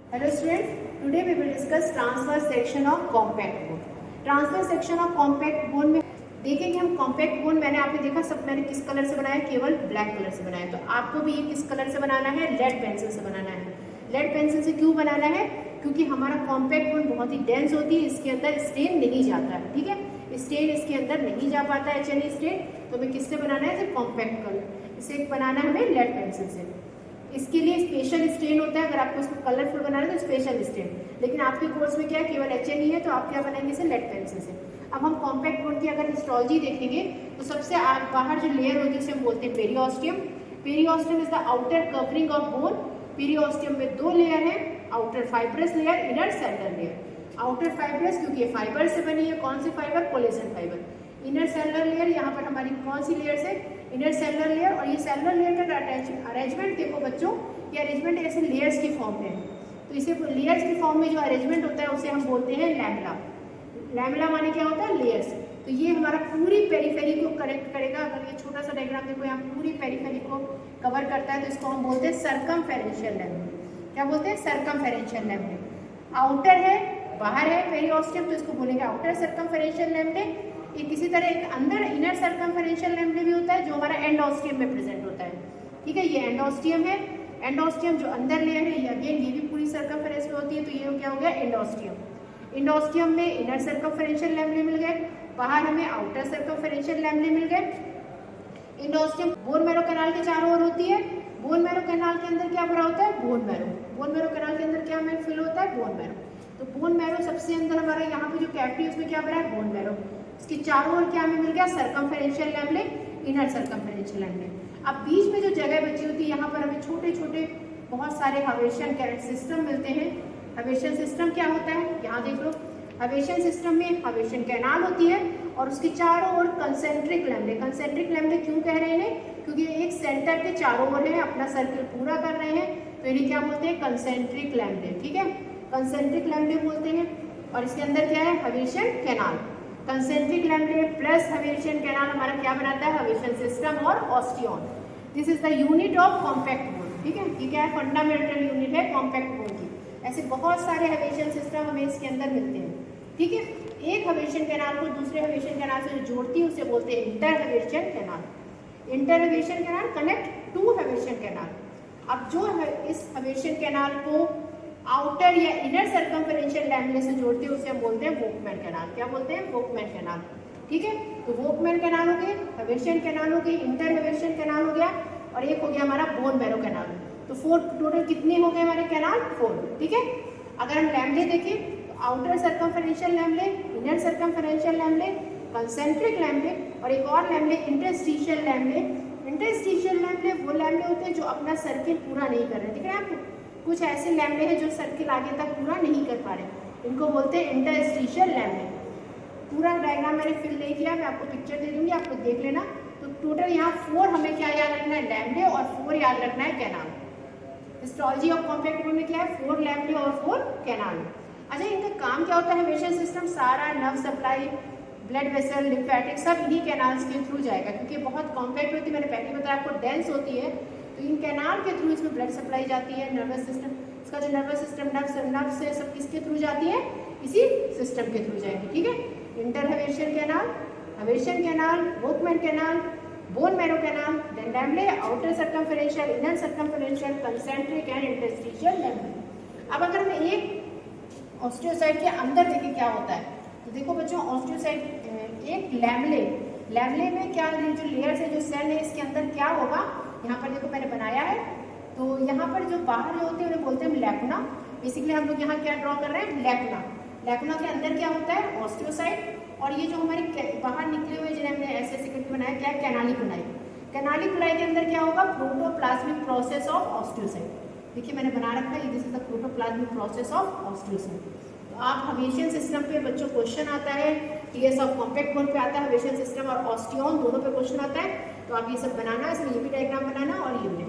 Hello students, today we will discuss transverse section of compact bone. Transverse section of compact bone में देखेंगे हम compact bone। मैंने आपने देखा सब मैंने किस कलर से बनाया, केवल ब्लैक कलर से बनाया। तो आपको भी ये किस कलर से बनाना है, लेड पेंसिल से बनाना है। लेड पेंसिल से क्यों बनाना है? क्योंकि हमारा कॉम्पैक्ट बोन बहुत ही डेंस होती है, इसके अंदर स्ट्रेन नहीं जाता है। ठीक है, स्ट्रेन इसके अंदर नहीं जा पाता है, HNE स्ट्रेन। तो हमें किससे बनाना है? कॉम्पैक्ट कलर इसे बनाना है हमें लेड पेंसिल से। इसके लिए स्पेशल स्ट्रेन होता है, अगर आपको इसको कलरफुल बनाना है तो स्पेशल स्ट्रेन। लेकिन आपके कोर्स में क्या है, केवल HNE है, तो आप क्या बनाएंगे इसे लेड पेंसिल से। अब हम कॉम्पैक्ट बोन की अगर हिस्टोलॉजी देखेंगे तो सबसे बाहर जो लेयर होती है उसे हम बोलते हैं periosteum. Periosteum is the outer covering of bone. Periosteum में दो लेयर है, outer fibrous layer, inner cellular layer. Outer fibrous क्योंकि ये फाइबर से बनी है, कौन सी fibre? Collagen fibre. Inner cellular layer, यहाँ पर हमारी कौन सी लेयर से? Inner cellular layer. और ये सेलुलर लेयर का अरेंजमेंट देखो बच्चों, ये अरेंजमेंट ऐसे लेयर्स की फॉर्म में है। तो इसे लेयर्स की फॉर्म में जो अरेंजमेंट होता है उसे हम बोलते हैं लैमेला। लैमेला माने क्या होता है? लेयर्स। तो ये हमारा पूरी पेरिफेरी को करेक्ट करेगा। अगर ये छोटा सा डायग्राम देखो, यहाँ पूरी पेरिफेरी को कवर करता है, तो इसको हम बोलते हैं सर्कमफेरेंशियल लैमेला। क्या बोलते हैं? सर्कमफेरेंशियल लैमेला। आउटर है, बाहर है पेरियोस्टियम, तो इसको बोलेंगे आउटर सर्कमफेरेंशियल लैमेले। एक इसी तरह एक अंदर इनर सर्कमफेरेंशियल लैमेले भी होता है जो हमारा एंडोस्टियम में प्रेजेंट होता है। ठीक है, ये एंडोस्टियम है। एंडोस्टियम जो अंदर लेयर है, ये अगेन ये भी पूरी सर्कमफेरेंस में होती है, तो ये क्या हो गया? एंडोस्टियम। एंडोस्टियम में इनर सर्कमफेरेंशियल लैमेले मिल गए, बाहर हमें आउटर सर्कमफेरेंशियल लैमेले मिल गए। एंडोस्टियम बोन मैरो कैनाल के चारों ओर होती है। बोन मैरो कैनाल के अंदर क्या भरा होता है? Bone marrow. Bone marrow canal के अंदर क्या हमें फिल होता है? Bone marrow. तो बोन मैरो सबसे अंदर हमारा यहाँ पे जो कैविटी है उसमें क्या भरा है? Bone marrow. इसके चारों ओर क्या हमें मिल गया? सर्कमफेरेंशियल लैमेले, इनर सर्कमफेरेंशियल लैमेले। अब बीच में जो जगह बची होती है, यहाँ पर हमें छोटे छोटे बहुत सारे हवेशन सिस्टम मिलते हैं। हवेशन सिस्टम क्या होता है? यहाँ देख लो, हवेशन सिस्टम में हवेशन कैनाल होती है और उसके चारों ओर कंसेंट्रिक लैमेले। कंसेंट्रिक लैमेले क्यों कह रहे हैं? क्योंकि एक सेंटर के चारों ओर है, अपना सर्किल पूरा कर रहे हैं, तो इन्हें क्या बोलते हैं? कंसेंट्रिक लैमेले। ठीक है, कंसेंट्रिक लैमेले बोलते हैं। और इसके अंदर क्या है? Haversian canal. Concentric lamellae plus Haversian canal हमारा क्या बनाता है? हवेशन सिस्टम और osteon. This is the unit of compact bone. ठीक है, ये क्या है? फंडामेंटल यूनिट है कॉम्पैक्ट बोन की। ऐसे बहुत सारे हवेशन सिस्टम हमें इसके अंदर मिलते हैं। ठीक है, एक हवेशन कैनाल को दूसरे हवेशन कैनाल से जो जोड़ती है उसे बोलते हैं inter Haversian canal. Inter Haversian canal connect to Haversian canal. अब जो है इस हवेशन कैनाल को आउटर या इनर सर्कमफेरेंशियल लैमेले से जोड़ते हैं उसे हम बोलते हैं वोकमैन कैनाल। क्या बोलते हैं? वोकमैन कैनाल। ठीक है, तो वोकमैन कैनाल हो गए, हवेशन कैनाल हो गई, इंटर हवेशन कैनाल हो गया, और एक हो गया हमारा बोन मैरो कैनाल। तो 4 टोटल कितने हो गए हमारे कैनाल? 4। ठीक है, अगर हम लैमेले देखें तो आउटर सर्कमफेरेंशियल लैमेले, इनर सर्कमफेरेंशियल लैमेले, कंसेंट्रिक लैमेले, और एक और लैमेले इंटरस्टिशियल लैमेले। इंटरस्टिशियल लैमेले वो लैमेले होते हैं जो अपना सर्किल पूरा नहीं कर रहे। ठीक है, आपको कुछ ऐसे लैमेले हैं जो सर्किल आगे तक पूरा नहीं कर पा रहे, इनको बोलते हैं इंटरस्टिशियल लैमेले। पूरा डायग्राम मैंने फिल नहीं किया, मैं आपको पिक्चर दे दूंगी, आपको देख लेना। तो टोटल यहाँ 4 हमें क्या याद रखना है? लैमेले, और 4 याद रखना है canal. Histology of compact bone में क्या है? 4 लैमेले और 4 कैनाल। अच्छा, इनका काम क्या होता है? हवेशन सिस्टम सारा nerve supply, blood vessel, lymphatic सब इन्हीं कैनाल्स के थ्रू जाएगा, क्योंकि बहुत कॉम्पैक्ट होती है। मैंने पहले बताया आपको, डेंस होती है, तो इन कैनाल के थ्रू इसमें ब्लड सप्लाई जाती है। नर्वस सिस्टम, इसका जो नर्वस सिस्टम नर्व से सब किसके थ्रू जाती है? इसी सिस्टम के थ्रू जाएगी। ठीक है, inter Haversian canal, Haversian canal, Volkmann canal, bone marrow canal, then lamellae, outer circumferential, inner circumferential, concentric and interstitial lamellae. अब अगर हम एक ऑस्टियोसाइट के अंदर देखें क्या होता है, तो देखो बच्चों, ऑस्टियोसाइट एक लैमेले में क्या जो लेयर्स है, जो सेल है, इसके अंदर क्या होगा? यहाँ पर देखो मैंने बनाया है, तो यहाँ पर जो बाहर जो होते हैं उन्हें बोलते हैं लैकुना। बेसिकली हम लोग यहाँ क्या ड्रॉ कर रहे हैं? लैकुना। लैकुना के अंदर क्या होता है? ऑस्टियोसाइट। और ये जो हमारे बाहर निकले हुए जिन्हें हमने ऐसे ऐसे करके बनाया, क्या है? कैनालिकुलाई। कैनालिकुलाई के अंदर क्या होगा? Protoplasmic process of osteocyte. देखिए मैंने बना रखा है, this is the protoplasmic process of osteocyte. तो आप हवेशन सिस्टम पे बच्चों क्वेश्चन आता है, टीएस ऑफ कॉम्पैक्ट बोन पे आता है, हवेशन सिस्टम और ऑस्टियन दोनों पे क्वेश्चन आता है, तो आप ये सब बनाना, इसमें ये भी डायग्राम बनाना और ये भी